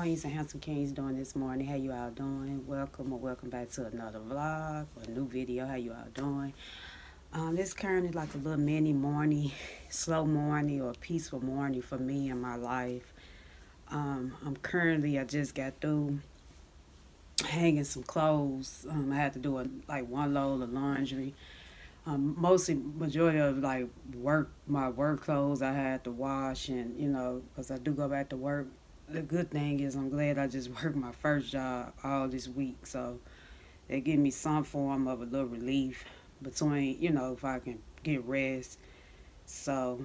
queens and handsome kings doing this morning? How you all doing? Welcome or welcome back to another vlog or a new video. How you all doing? This currently like a little mini morning, slow morning or peaceful morning for me in my life. I just got through hanging some clothes. I had to do like one load of laundry. Mostly majority of like my work clothes I had to wash, and because I do go back to work. The good thing is I'm glad I just worked my first job all this week, so it give me some form of a little relief between, if I can get rest. So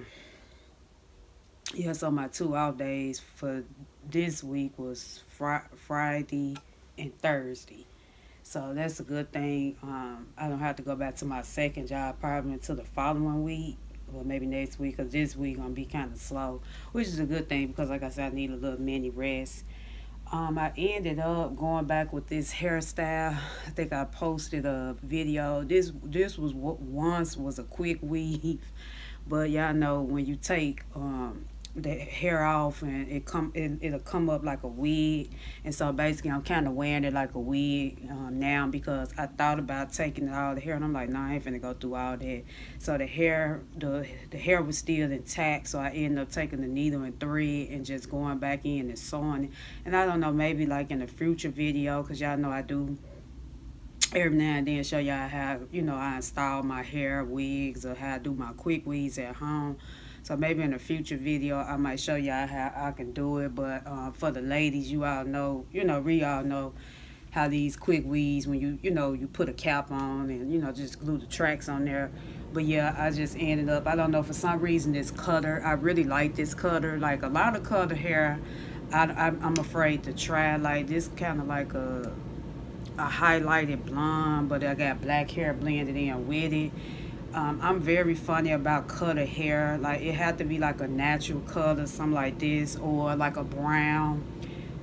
yeah, so my two off days for this week was Friday and Thursday. So that's a good thing. I don't have to go back to my second job probably until the following week or maybe next week, because this week gonna be kind of slow, which is a good thing because like I said, I need a little mini rest. I ended up going back with this hairstyle. I think I posted a video. This was what once was a quick weave, but y'all know when you take the hair off and it'll come up like a wig, and so basically I'm kind of wearing it like a wig now, because I thought about taking all the hair and I'm like, nah, I ain't finna go through all that. So the hair was still intact, so I ended up taking the needle and thread and just going back in and sewing it. And I don't know, maybe like in a future video, because y'all know I do every now and then show y'all how I install my hair wigs or how I do my quick weaves at home. So maybe in a future video I might show y'all how I can do it. But for the ladies, we all know how these quick weaves, when you put a cap on and just glue the tracks on there. But yeah, I just ended up, I don't know, for some reason this cutter, I really like this cutter. Like a lot of cutter hair, I'm afraid to try. Like this kind of like a highlighted blonde, but I got black hair blended in with it. I'm very funny about color hair. Like it had to be like a natural color, something like this, or like a brown,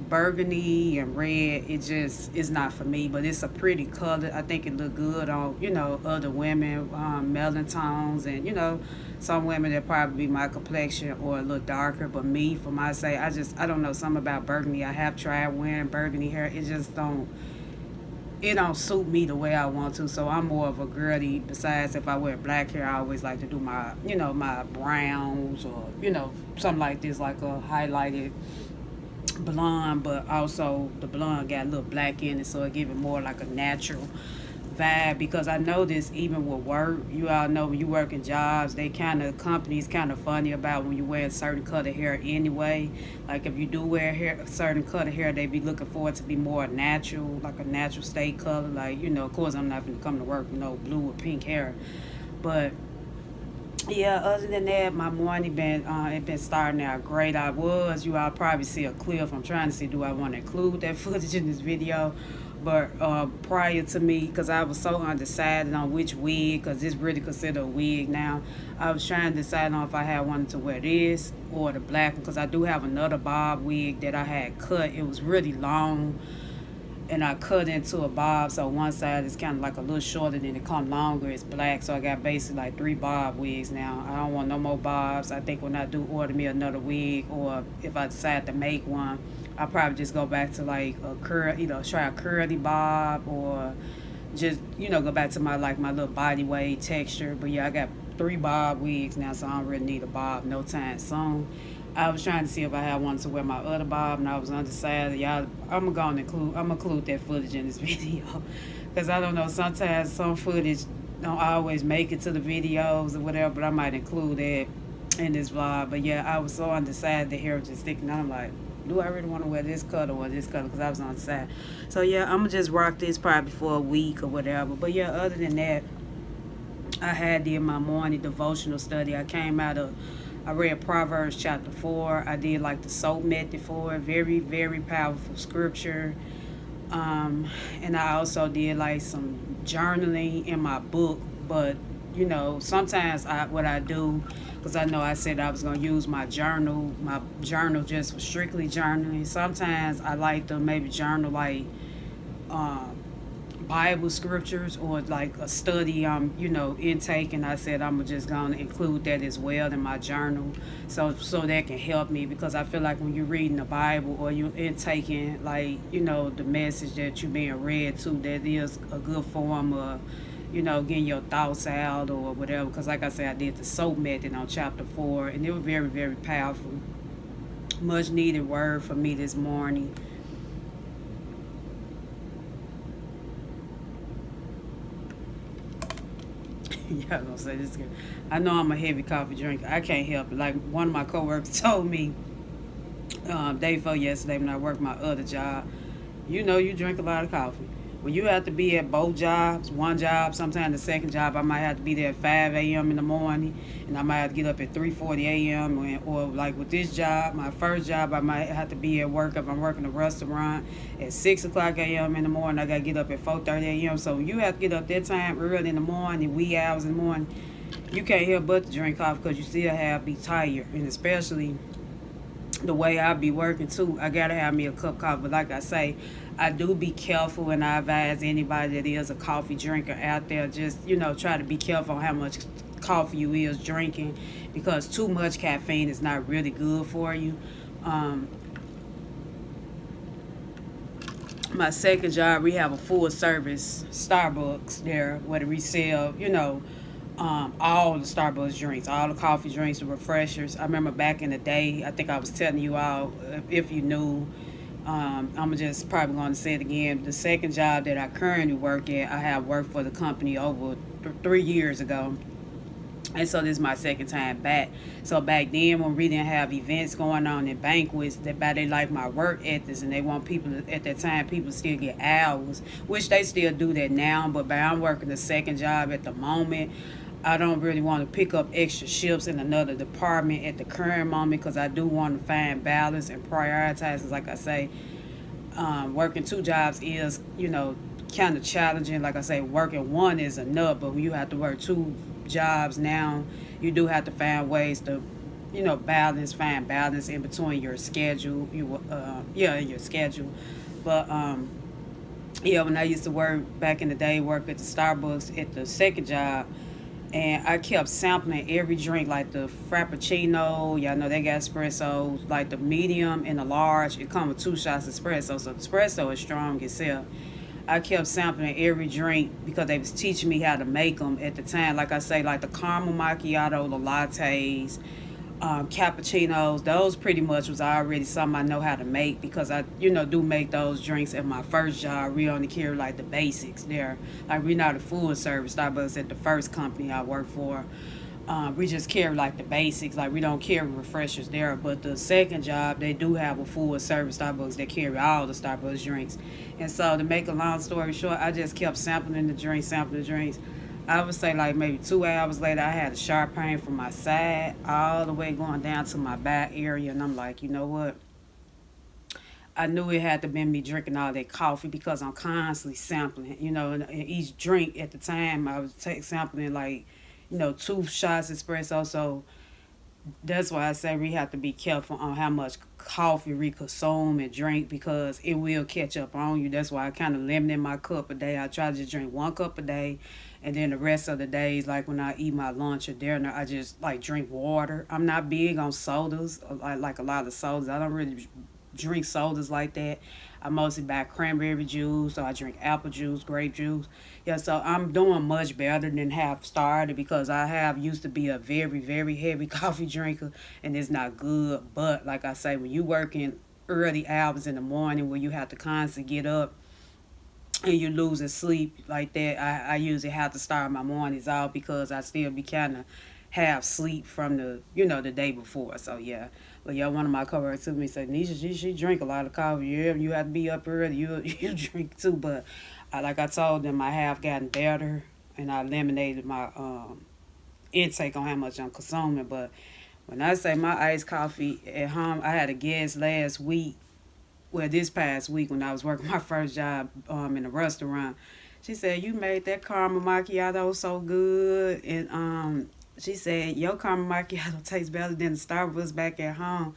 burgundy, and red. It just is not for me. But it's a pretty color. I think it look good on other women, melon tones, and some women that probably be my complexion or a little darker. But me, for my say, I don't know, something about burgundy. I have tried wearing burgundy hair. It don't suit me the way I want to. So I'm more of a girly. Besides, if I wear black hair, I always like to do my browns, or something like this, like a highlighted blonde, but also the blonde got a little black in it, so it give it more like a natural vibe. Because I know this even with work, you all know when you work in jobs, companies kind of funny about when you wear a certain color hair anyway. Like if you do wear hair, a certain color hair, they be looking for it to be more natural, like a natural state color. Like of course I'm not gonna come to work with no blue or pink hair, but yeah, other than that, my morning been starting out great. You all probably see a clip. I'm trying to see, do I want to include that footage in this video? But prior to me, because I was so undecided on which wig, because it's really considered a wig now, I was trying to decide on if I had wanted to wear this or the black one, because I do have another bob wig that I had cut. It was really long, and I cut into a bob, so one side is kind of like a little shorter, than it come longer, it's black. So I got basically like 3 bob wigs now. I don't want no more bobs. I think when I do order me another wig, or if I decide to make one, I'll probably just go back to like a curl, try a curly bob, or just go back to my little body wave texture. But yeah, I got 3 bob wigs now, so I don't really need a bob no time soon. I was trying to see if I had wanted to wear my other bob, and I was undecided. Y'all, I'm gonna include that footage in this video, because I don't know, sometimes some footage don't always make it to the videos or whatever, but I might include that in this vlog. But yeah, I was so undecided. The hair was just sticking out. I'm like, do I really want to wear this color or this color? Because I was undecided. So yeah, I'm gonna just rock this probably for a week or whatever. But yeah, other than that, I did my morning devotional study. I read Proverbs chapter 4. I did like the soap method for it. Very, very powerful scripture. And I also did like some journaling in my book. But, sometimes what I do, because I know I said I was going to use my journal just for strictly journaling. Sometimes I like to maybe journal like Bible scriptures or like a study, intake, and I said I'm just gonna include that as well in my journal, so that can help me because I feel like when you're reading the Bible or you intaking like the message that you're being read to, that is a good form of getting your thoughts out or whatever. Because like I said, I did the soap method on chapter 4, and it was very, very powerful. Much needed word for me this morning. Yeah, I'm gonna say this good. I know I'm a heavy coffee drinker. I can't help it. Like one of my coworkers told me day before yesterday when I worked my other job, you drink a lot of coffee. When you have to be at both jobs, one job, sometimes the second job, I might have to be there at 5 a.m. in the morning, and I might have to get up at 3:40 a.m. Or like with this job, my first job, I might have to be at work if I'm working a restaurant at 6 o'clock a.m. in the morning. I got to get up at 4:30 a.m. So you have to get up that time early in the morning, wee hours in the morning. You can't help but to drink coffee because you still have to be tired, and especially the way I be working too, I gotta have me a cup of coffee. But like I say, I do be careful, and I advise anybody that is a coffee drinker out there, just try to be careful on how much coffee you is drinking, because too much caffeine is not really good for you. Um, my second job, we have a full service Starbucks there where we sell, all the Starbucks drinks, all the coffee drinks, the refreshers. I remember back in the day, I think I was telling you all, if you knew, I'm just probably going to say it again. The second job that I currently work at, I have worked for the company over 3 years ago. And so this is my second time back. So back then, when we didn't have events going on and banquets, they like my work ethics, and they want people at that time people still get hours, which they still do that now. But I'm working the second job at the moment. I don't really want to pick up extra shifts in another department at the current moment because I do want to find balance and prioritize. Like I say, working two jobs is, kind of challenging. Like I say, working one is enough, but when you have to work two jobs now, you do have to find ways to, find balance in between your schedule. In your schedule. But yeah, when I used to work back in the day, work at the Starbucks at the second job, and I kept sampling every drink, like the Frappuccino. Y'all know they got espresso, like the medium and the large. It come with 2 shots of espresso, so the espresso is strong itself. I kept sampling every drink because they was teaching me how to make them at the time. Like I say, like the caramel macchiato, the lattes, cappuccinos. Those pretty much was already something I know how to make because I, do make those drinks at my first job. We only carry like the basics there. Like we're not a full service Starbucks at the first company I worked for. We just carry like the basics, like we don't carry refreshers there. But the second job, they do have a full service Starbucks that carry all the Starbucks drinks. And so to make a long story short, I just kept sampling the drinks. I would say like maybe 2 hours later, I had a sharp pain from my side all the way going down to my back area, and I'm like, you know what? I knew it had to been me drinking all that coffee because I'm constantly sampling. And each drink at the time I was sampling like 2 shots espresso. So that's why I say we have to be careful on how much coffee we consume and drink because it will catch up on you. That's why I kind of limited my cup a day. I try to just drink 1 cup a day, and then the rest of the days, like when I eat my lunch or dinner, I just like drink water. I'm not big on sodas, like a lot of sodas. I don't really drink sodas like that. I mostly buy cranberry juice, so I drink apple juice, grape juice. Yeah, so I'm doing much better than have started because I have used to be a very, very heavy coffee drinker, and it's not good. But like I say, when you work in early hours in the morning where you have to constantly get up and you losing sleep like that, I usually have to start my mornings off because I still be kind of have sleep from the day before. So yeah, but yeah, one of my coworkers told me said, Nisha, she drink a lot of coffee. Yeah, you have to be up early. You you drink too, but like I told them, I have gotten better, and I eliminated my intake on how much I'm consuming. But when I say my iced coffee at home, I had a guest last week, well, this past week when I was working my first job in a restaurant. She said, "You made that caramel macchiato so good," and She said, your caramel macchiato tastes better than the Starbucks back at home.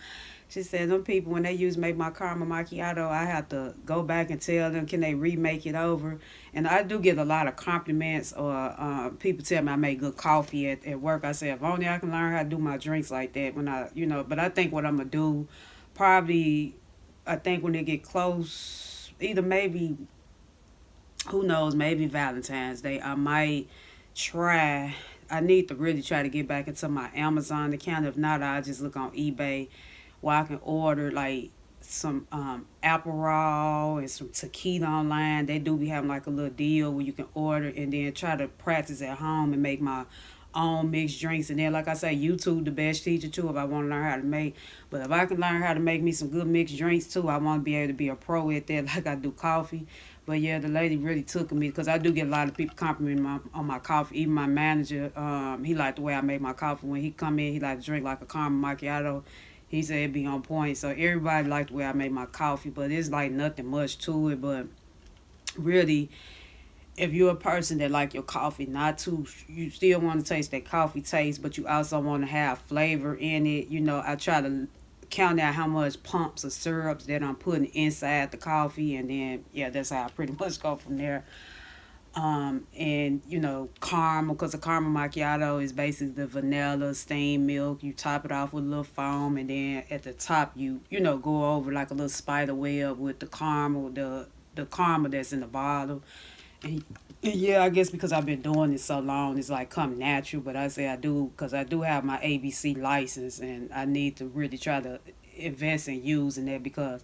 She said, them people, when they use make my caramel macchiato, I have to go back and tell them, can they remake it over? And I do get a lot of compliments, or people tell me I make good coffee at work. I say, if only I can learn how to do my drinks like that when but I think what I'm going to do, probably, I think when they get close, either maybe, who knows, maybe Valentine's Day, I might try. I need to really try to get back into my Amazon account. If not, I just look on eBay where I can order like some Aperol and some tequila online. They do be having like a little deal where you can order and then try to practice at home and make my own mixed drinks. And then, like I say, YouTube the best teacher too if I want to learn how to make. But if I can learn how to make me some good mixed drinks too, I want to be able to be a pro at that like I do coffee. But yeah, the lady really took me because I do get a lot of people complimenting on my coffee. Even my manager, he liked the way I make my coffee. When he come in, he like to drink like a caramel macchiato. He said it be on point. So everybody liked the way I make my coffee, but it's like nothing much to it. But really, if you're a person that like your coffee not too, you still want to taste that coffee taste, but you also want to have flavor in it. I try to count out how much pumps of syrups that I'm putting inside the coffee, and then yeah, that's how I pretty much go from there. And caramel, because a caramel macchiato is basically the vanilla steamed milk. You top it off with a little foam, and then at the top you go over like a little spider web with the caramel that's in the bottle. And yeah, I guess because I've been doing it so long, it's like come natural. But I say I do because I do have my ABC license, and I need to really try to invest in using that because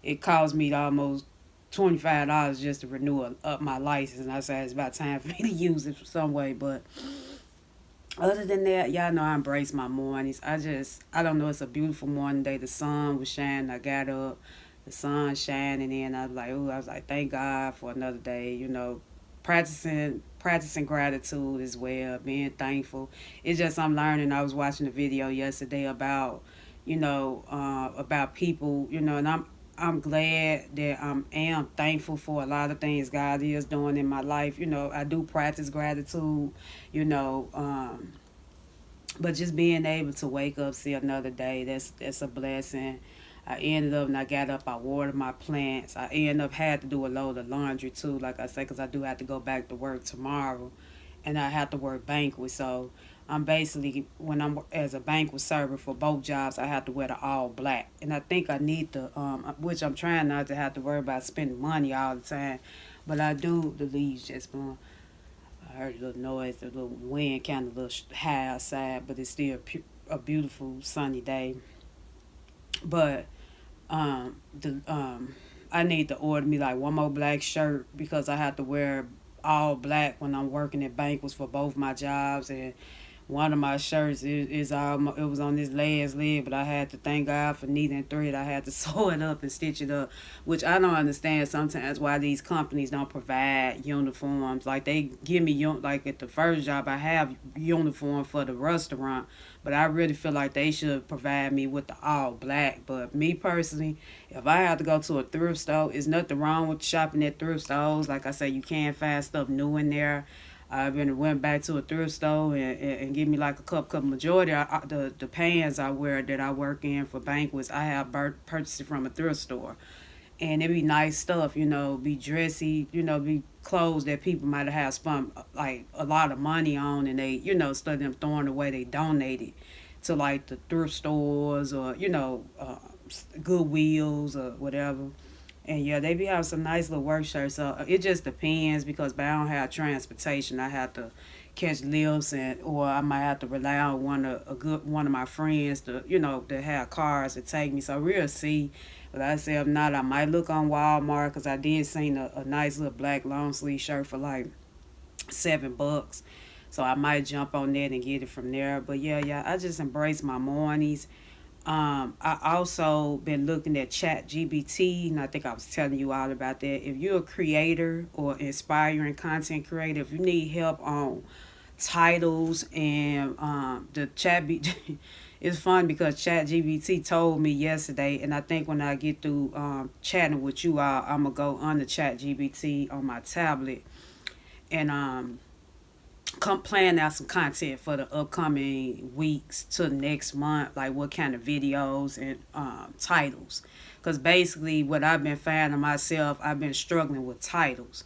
it cost me almost $25 just to renew up my license. And I say it's about time for me to use it some way. But other than that, y'all know I embrace my mornings. I don't know, it's a beautiful morning day. The sun was shining. I got up, the sun shining in. I was like, thank God for another day. Practicing gratitude as well, being thankful. It's just I'm learning. I was watching a video yesterday about, about people, and I'm glad that I am thankful for a lot of things God is doing in my life. I do practice gratitude, you know, but just being able to wake up, see another day, that's a blessing. I ended up, and I got up, I watered my plants. I ended up had to do a load of laundry too, like I said, because I do have to go back to work tomorrow, and I have to work banquet. So I'm basically, when I'm as a banquet server for both jobs, I have to wear the all black, and I think I need to, which I'm trying not to have to worry about spending money all the time, but I do. The leaves just blowing. I heard a little noise, a little wind, kind of a little high outside, but it's still a beautiful sunny day. But the I need to order me like one more black shirt because I have to wear all black when I'm working at banquets for both my jobs. And one of my shirts it was on this last leg, but I had to thank God for needing thread. I had to sew it up and stitch it up, which I don't understand sometimes why these companies don't provide uniforms. Like they give me like at the first job I have uniform for the restaurant, but I really feel like they should provide me with the all black. But me personally, if I have to go to a thrift store, there's nothing wrong with shopping at thrift stores. Like I say, you can find stuff new in there. I've been went back to a thrift store and give me like a cup. Cause majority of the pants I wear that I work in for banquets, I have purchased it from a thrift store, and it be nice stuff. Be dressy. Be clothes that people might have spent like a lot of money on, and they instead of them throwing away, they donated to like the thrift stores or Goodwills or whatever. And yeah, they be having some nice little work shirts. So it just depends because but I don't have transportation. I have to catch lifts or I might have to rely on one of my friends to have cars to take me. So we'll see. But I say if not, I might look on Walmart because I did see a nice little black long sleeve shirt for like $7. So I might jump on that and get it from there. But yeah, I just embrace my mornings. I also been looking at Chat GBT, and I think I was telling you all about that. If you're a creator or inspiring content creator, if you need help on titles and the it's fun because Chat GBT told me yesterday, and I think when I get through chatting with you all, I'm gonna go on the Chat GBT on my tablet and plan out some content for the upcoming weeks to next month, like what kind of videos and titles. Because basically, what I've been finding myself, I've been struggling with titles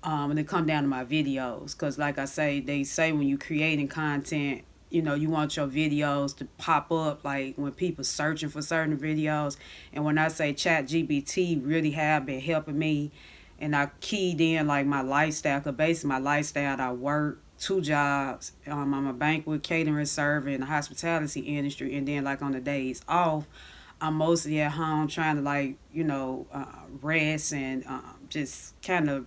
when it come down to my videos. Because, like I say, they say when you creating content, you want your videos to pop up like when people searching for certain videos. And when I say ChatGPT really have been helping me, and I keyed in like my lifestyle, because basically my lifestyle, I work 2 jobs. I'm a banquet catering server in the hospitality industry, and then like on the days off, I'm mostly at home trying to like rest and just kind of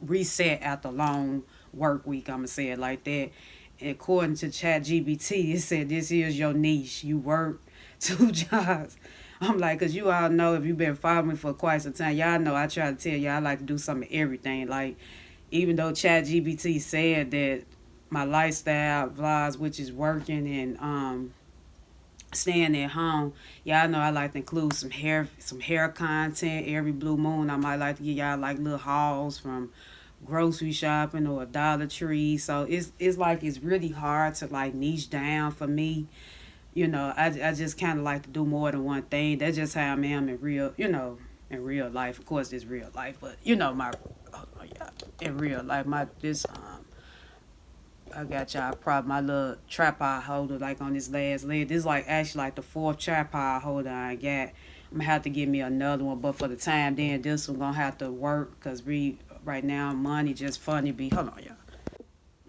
reset after a long work week. I'm gonna say it like that. And according to ChatGPT, it said this is your niche. You work 2 jobs. I'm like, cause you all know if you've been following me for quite some time, y'all know I try to tell y'all I like to do some of everything. Like, even though ChatGPT said that my lifestyle vlogs, which is working and staying at home, y'all know I like to include some hair content every blue moon. I might like to give y'all like little hauls from grocery shopping or a Dollar Tree. So it's like it's really hard to like niche down for me. I just kind of like to do more than one thing. That's just how I am in real life. Of course, it's real life, but oh, yeah, in real life, my this I got y'all probably my little tripod holder like on this last leg. This is like actually like the fourth tripod holder I got. I'm gonna have to get me another one, but for the time then this one gonna have to work because right now money just funny be. Hold on, y'all.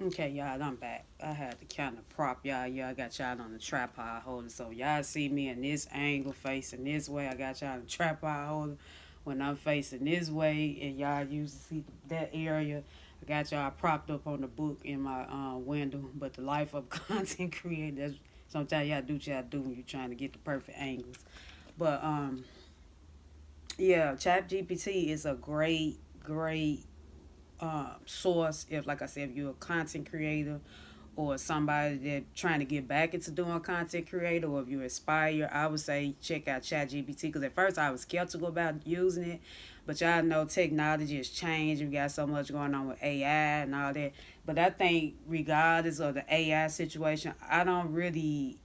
Okay, y'all, I'm back. I had to kind of prop y'all. I got y'all on the tripod holder, so y'all see me in this angle facing this way. I got y'all on the tripod holder. When I'm facing this way, and y'all usually see that area, I got y'all propped up on the book in my window. But the life of content creator, sometimes y'all do what y'all do when you're trying to get the perfect angles. But yeah, ChatGPT is a great source if, like I said, if you're a content creator or somebody that trying to get back into doing content creator, or if you aspire, I would say check out ChatGPT. Because at first I was skeptical about using it, but y'all know technology has changed. We got so much going on with AI and all that. But I think regardless of the AI situation, I don't really.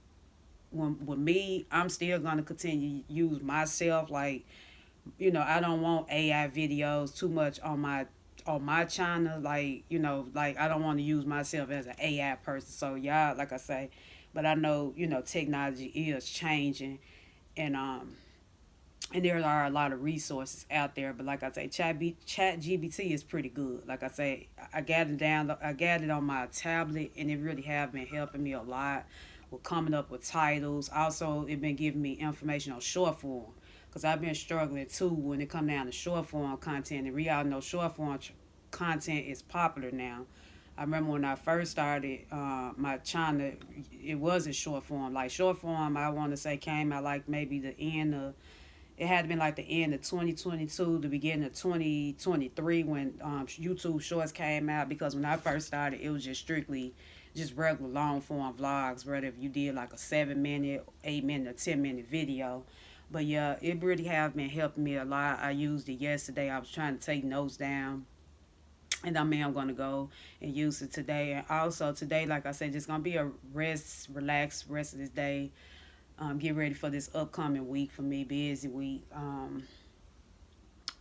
With me, I'm still gonna continue to use myself. Like, I don't want AI videos too much on my channel. Like, like I don't want to use myself as an AI person. So y'all, like I say, but I know, technology is changing, and there are a lot of resources out there. But like I say, Chat GBT is pretty good. Like I say, I got it on my tablet, and it really have been helping me a lot with coming up with titles. Also, it been giving me information on short form, because I've been struggling too when it come down to short form content. And we all know short form content is popular now. I remember when I first started my channel, it wasn't short form. Like short form, I want to say came out like maybe the end of, it had been like the end of 2022, the beginning of 2023 when YouTube Shorts came out. Because when I first started, it was just strictly just regular long form vlogs, whether if you did like a 7 minute, 8 minute, or 10 minute video. But yeah, it really have been helping me a lot. I used it yesterday. I was trying to take notes down, and I'm gonna go and use it today. And also today, like I said, just gonna be a relax rest of this day. Get ready for this upcoming week for me, busy week.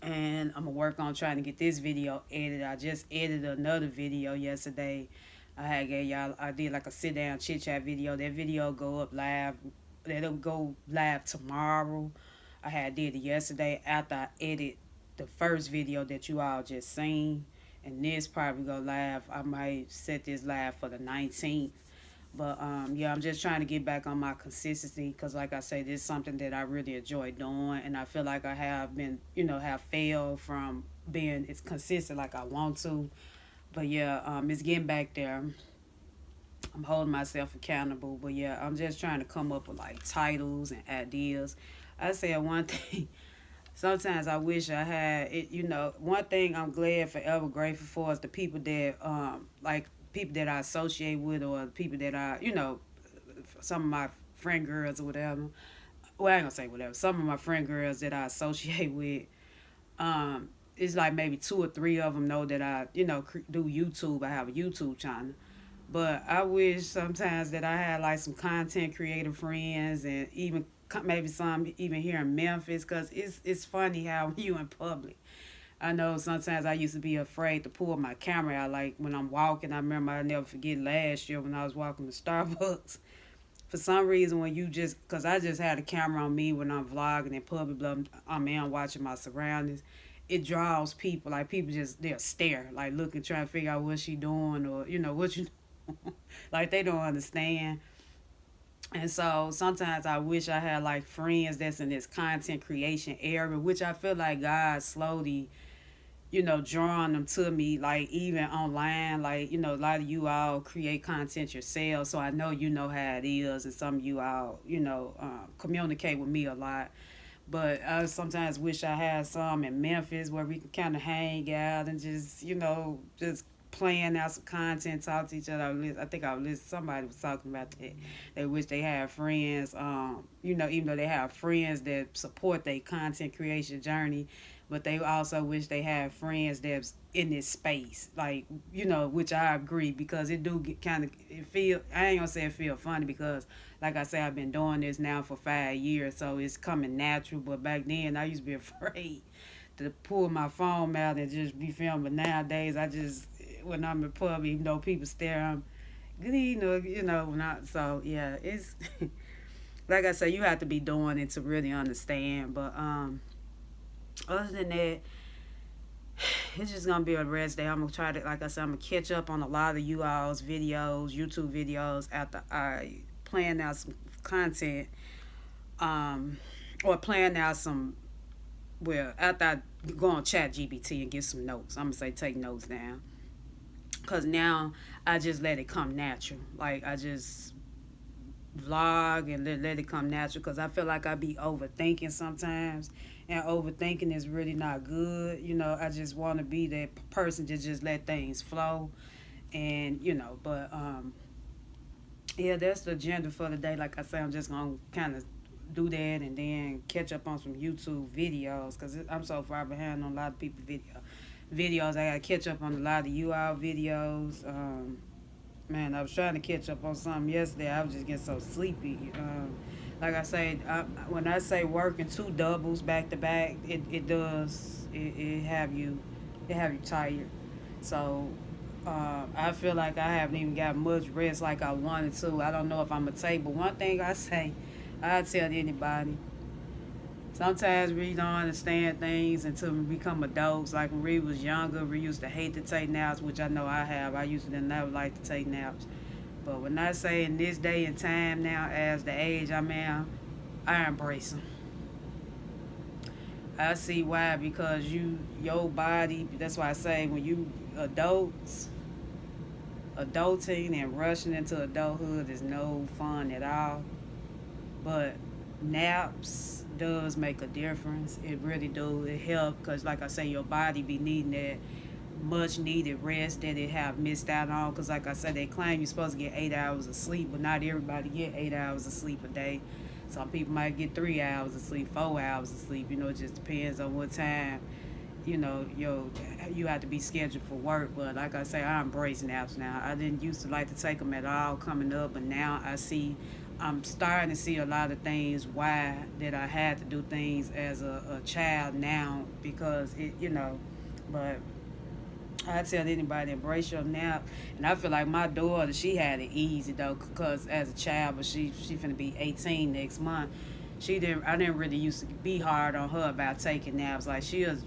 And I'm gonna work on trying to get this video edited. I just edited another video yesterday. I did like a sit down chit chat video. That video go up live. That'll go live tomorrow. I had did it yesterday after I edit the first video that you all just seen, and this probably go live. I might set this live for the 19th. But yeah, I'm just trying to get back on my consistency, because, like I say, this is something that I really enjoy doing, and I feel like I have been, have failed from being as consistent like I want to. But yeah, it's getting back there. I'm holding myself accountable. But yeah, I'm just trying to come up with like titles and ideas. I said one thing. Sometimes I wish I had it. One thing I'm glad, forever grateful for is the people that like people that I associate with, or people that some of my friend girls or whatever. Well, I ain't gonna say whatever. Some of my friend girls that I associate with. it's like maybe two or three of them know that I, do YouTube. I have a YouTube channel. But I wish sometimes that I had like some content creator friends, and even maybe some even here in Memphis, because it's funny how you in public. I know sometimes I used to be afraid to pull my camera out, like when I'm walking. I remember I never forget last year when I was walking to Starbucks. For some reason, when you just, because I just had a camera on me when I'm vlogging in public, but I'm watching my surroundings, it draws people. Like people just, they'll stare, like looking, trying to figure out what she doing, or, what you like they don't understand. And so sometimes I wish I had like friends that's in this content creation area, which I feel like God slowly, drawing them to me, like even online, like, a lot of you all create content yourselves. So I know you know how it is, and some of you all, communicate with me a lot. But I sometimes wish I had some in Memphis where we can kind of hang out and just, just playing out some content, talk to each other. I think I listened. Somebody was talking about that. They wish they had friends. Even though they have friends that support their content creation journey, but they also wish they had friends that's in this space, like, which I agree, because it do get kind of, it feel, I ain't gonna say it feel funny, because like I say, I've been doing this now for 5 years, so it's coming natural. But back then I used to be afraid to pull my phone out and just be filming. But nowadays I just, when I'm in public, even though people stare, I'm good, not. So yeah, it's like I say, you have to be doing it to really understand. But other than that, it's just gonna be a rest day. I'm gonna try to, like I said, I'm gonna catch up on a lot of you all's videos, YouTube videos, after I plan out some content, um, or plan out some. Well, after I go on Chat GPT and get some notes, I'm gonna say take notes down, cause now I just let it come natural. Like I just vlog and let it come natural, because I feel like I be overthinking sometimes, and overthinking is really not good. I just want to be that person to just let things flow, and but yeah, that's the agenda for the day. Like I say, I'm just gonna kind of do that, and then catch up on some YouTube videos, because I'm so far behind on a lot of people videos. I gotta catch up on a lot of UR videos. Man, I was trying to catch up on something yesterday. I was just getting so sleepy. Like I said, when I say working two doubles back to back, it does it have you tired. So I feel like I haven't even got much rest like I wanted to. I don't know if I'm gonna take, but one thing I say, I tell anybody. Sometimes we don't understand things until we become adults. Like when we was younger, we used to hate to take naps, which I know I have. I used to never like to take naps. But when I say in this day and time now, as the age I'm in, I embrace them. I see why, because your body. That's why I say when you adulting and rushing into adulthood is no fun at all. But naps does make a difference. It really do. It help, because like I say, your body be needing that much needed rest that it have missed out on. Because like I said, they claim you're supposed to get 8 hours of sleep, but not everybody get 8 hours of sleep a day. Some people might get 3 hours of sleep, 4 hours of sleep. It just depends on what time you have to be scheduled for work. But like I say, I embrace naps now. I didn't used to like to take them at all coming up, but now I'm starting to see a lot of things why that I had to do things as a child now, because but I tell anybody, embrace your nap. And I feel like my daughter, she had it easy though, because as a child, but she finna be 18 next month. I didn't really used to be hard on her about taking naps. Like she at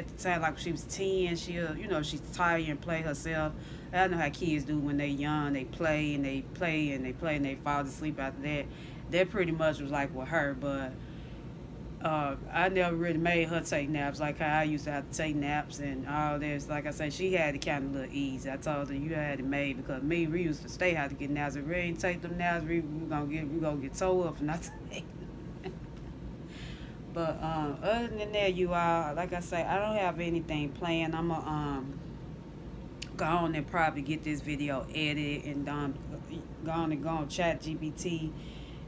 the time, like she was 10, she's tired and play herself. I know how kids do when they young. They play and they play and they play and they fall asleep after that. That pretty much was like with her. But I never really made her take naps like how I used to have to take naps and all this. Like I say, she had it kind of a little easy. I told her you had it made, because me, we used to stay how to get naps. If we ain't take them naps, we gonna get tore up for not taking. But other than that, you all, like I say, I don't have anything planned. I'm gonna go on and probably get this video edited and done. Go on Chat GPT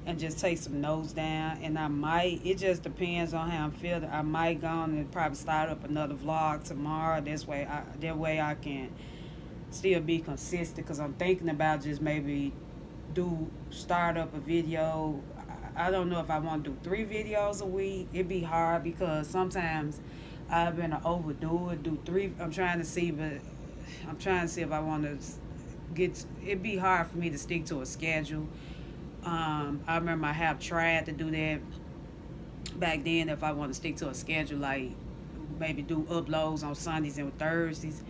and just take some notes down. And I might, it just depends on how I'm feeling. I might go on and probably start up another vlog tomorrow. That way I can still be consistent, because I'm thinking about just maybe start up a video. I don't know if I want to do 3 videos a week. It'd be hard because sometimes I've been to overdo it. Do 3. I'm trying to see if I want to get. It'd be hard for me to stick to a schedule. I remember I have tried to do that back then. If I want to stick to a schedule, like maybe do uploads on Sundays and Thursdays,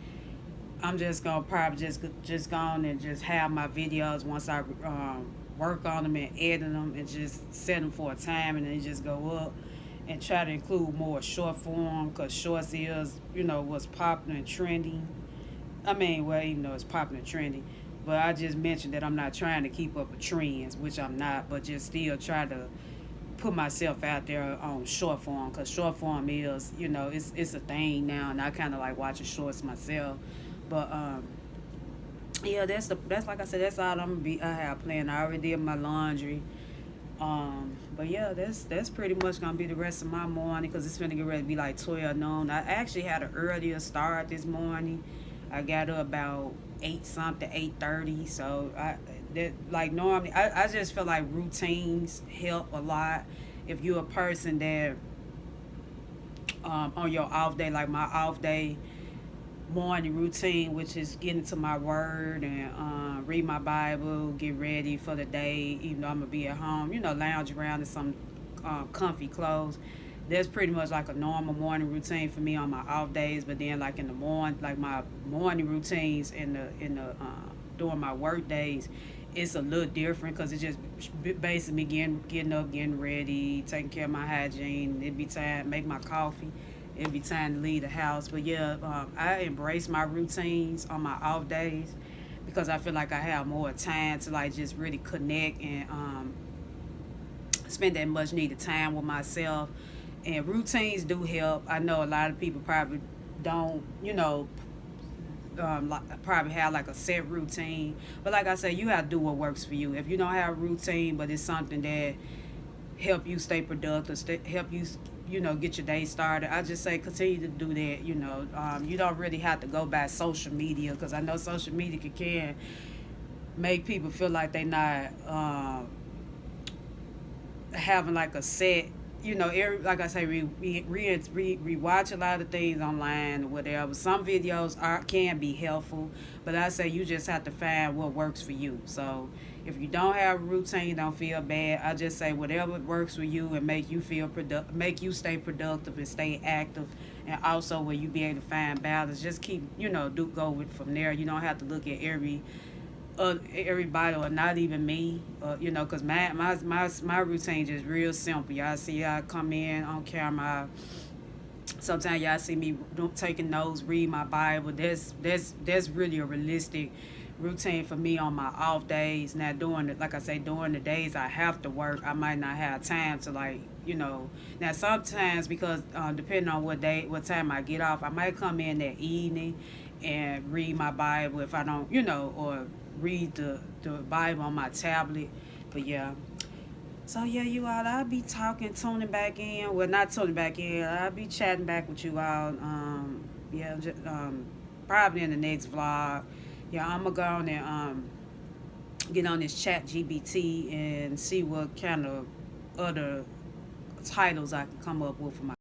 I'm just gonna probably just go on and just have my videos once I work on them and edit them and just set them for a time, and then just go up and try to include more short form, because shorts is, what's popular and trending. I mean, well, even though it's popular and trending, but I just mentioned that I'm not trying to keep up with trends, which I'm not, but just still try to put myself out there on short form, because short form is, it's a thing now, and I kind of like watching shorts myself. But yeah, that's like I said, that's all I have planned. I already did my laundry. But yeah, that's pretty much gonna be the rest of my morning, because it's gonna get ready to be like 12 noon. I actually had an earlier start this morning. I got up about 8 something, 8:30. So like normally, I just feel like routines help a lot. If you're a person that on your off day, like my off day morning routine, which is getting to my word and read my Bible, get ready for the day, even though I'm gonna be at home, lounge around in some comfy clothes. That's pretty much like a normal morning routine for me on my off days. But then, like in the morning, like my morning routines in the during my work days, it's a little different, because it's just basically getting up, getting ready, taking care of my hygiene. It'd be time make my coffee. It'd be time to leave the house. But yeah, I embrace my routines on my off days, because I feel like I have more time to like just really connect and spend that much needed time with myself. And routines do help. I know a lot of people probably don't, like, probably have like a set routine. But like I said, you have to do what works for you. If you don't have a routine, but it's something that help you stay productive, help you, get your day started, I just say continue to do that. You don't really have to go by social media, because I know social media can make people feel like they not having like a set. Like I say, we watch a lot of things online or whatever. Some videos can be helpful, but I say you just have to find what works for you. So if you don't have a routine, don't feel bad. I just say whatever works for you and make you feel make you stay productive and stay active, and also where you be able to find balance. Just keep, do go with from there. You don't have to look at everybody, or not even me, because my routine just real simple. Y'all see, I come in on camera. Sometimes y'all see me taking notes, read my Bible. That's really a realistic routine for me on my off days. Now, like I say, during the days I have to work, I might not have time to, like, Now sometimes, because depending on what time I get off, I might come in that evening and read my Bible if I don't, or read the Bible on my tablet. But yeah. So yeah, you all, I'll be tuning back in. Well, not tuning back in. I'll be chatting back with you all. Yeah, probably in the next vlog. Yeah, I'm gonna go on and get on this ChatGPT and see what kind of other titles I can come up with for my